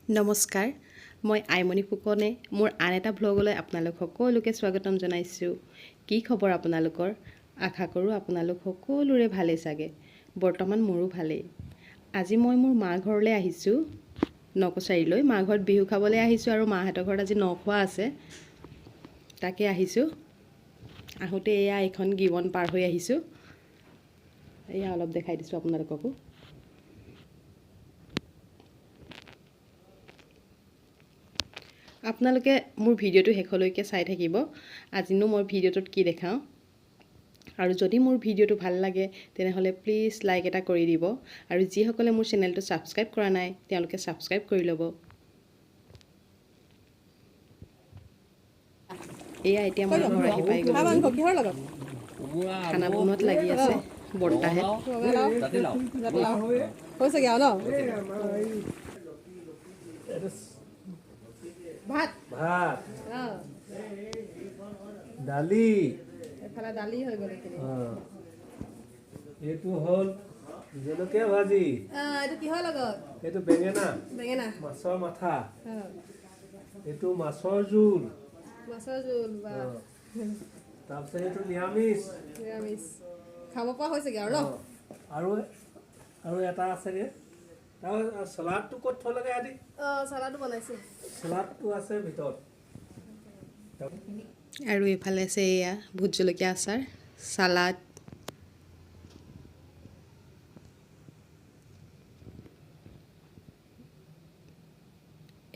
নমস্কাৰ, মই আইমণি ফুকনে মোৰ আন এটা ভ্লগলৈ আপোনালোক সকলোকে স্বাগতম জনাইছোঁ। কি খবৰ আপোনালোকৰ? আশা কৰোঁ আপোনালোক সকলোৰে ভালেই চাগে। বৰ্তমান মোৰো ভালেই। আজি মই মোৰ মা ঘৰলৈ আহিছোঁ, নকছাৰীলৈ। মা ঘৰত বিহু খাবলৈ আহিছোঁ আৰু মাহঁতৰ ঘৰত আজি নখোৱা আছে, তাকে আহিছোঁ। আহোঁতে এয়া এইখন গিবন পাৰ হৈ আহিছোঁ। এয়া অলপ দেখাই দিছোঁ আপোনালোককো। আপোনালোকে মোৰ ভিডিঅ'টো শেষলৈকে চাই থাকিব। আজিনো মই ভিডিঅ'টোত কি দেখাওঁ। আৰু যদি মোৰ ভিডিঅ'টো ভাল লাগে তেনেহ'লে প্লিজ লাইক এটা কৰি দিব। আৰু যিসকলে মোৰ চেনেলটো ছাবস্ক্ৰাইব কৰা নাই তেওঁলোকে ছাবস্ক্ৰাইব কৰি ল'ব। এয়া এতিয়া মই ঘৰ আহি পাই গ'লো। খানা বনোৱাত লাগি আছে বৰ্তাহে। ভাত ভাত দালি এফালে দালি হৈ গ'ল। এইটো হ'ল জলকীয়া ভাজি। এইটো কিহৰ লগত? এইটো বেঙেনা বেঙেনা মাছৰ মাথা। এইটো মাছৰ জোল। মাছৰ জোল বা তাৰপিছত এইটো নিৰামিষ। নিৰামিষ খাব পৰা হৈছেগৈ আৰু ন? আৰু এটা আছেগৈ। তাৰ চালাডটো ক'ত থ'লেগৈ আদি? চালাডো বনাইছে। চালাডটো আছে ভিতৰত। আৰু এইফালে আছে এয়া ভোট জলকীয়া আচাৰ, চালাড।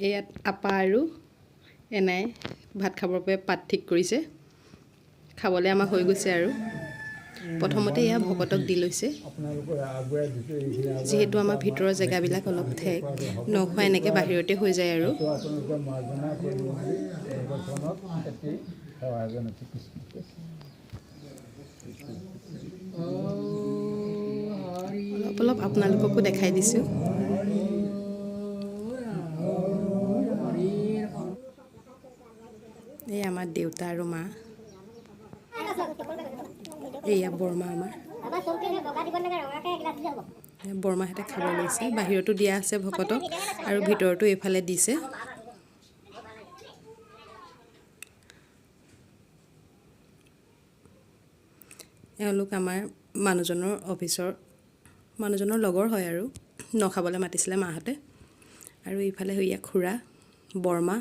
এয়াত আপা আৰু এনাই ভাত খাবৰ বাবে পাত ঠিক কৰিছে। খাবলৈ আমাৰ হৈ গৈছে আৰু প্ৰথমতে এয়া ভকতক দি লৈছে। যিহেতু আমাৰ ভিতৰৰ জেগাবিলাক অলপ ঠেক, নখোৱা এনেকৈ বাহিৰতে হৈ যায় আৰু অলপ অলপ আপোনালোককো দেখাই দিছোঁ। এই আমাৰ দেউতা আৰু মা, এয়া বৰমা আমাৰ। বৰমাহঁতে খাব লৈছে। বাহিৰতো দিয়া আছে ভকতক আৰু ভিতৰতো এইফালে দিছে। এওঁলোক আমাৰ মানুহজনৰ লগৰ হয় আৰু নখাবলৈ মাতিছিলে মাহঁতে। আৰু এইফালে সেয়া খুৰা, বৰমা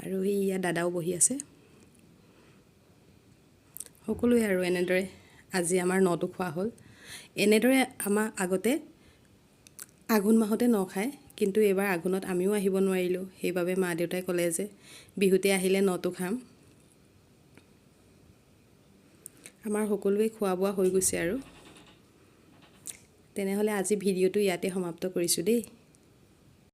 আৰু সেয়া দাদাও বহি আছে। সকলোৱে আৰু এনেদৰে আজি আমাৰ নটো খোৱা হ'ল। এনেদৰে আমাৰ আগতে আঘোণ মাহতে ন খায়, কিন্তু এইবাৰ আঘোণত আমিও আহিব নোৱাৰিলোঁ। সেইবাবে মা দেউতাই ক'লে যে বিহুতে আহিলে নটো খাম। আমাৰ সকলোৱে খোৱা বোৱা হৈ গৈছে আৰু তেনেহ'লে আজি ভিডিঅ'টো ইয়াতে সমাপ্ত কৰিছোঁ দেই।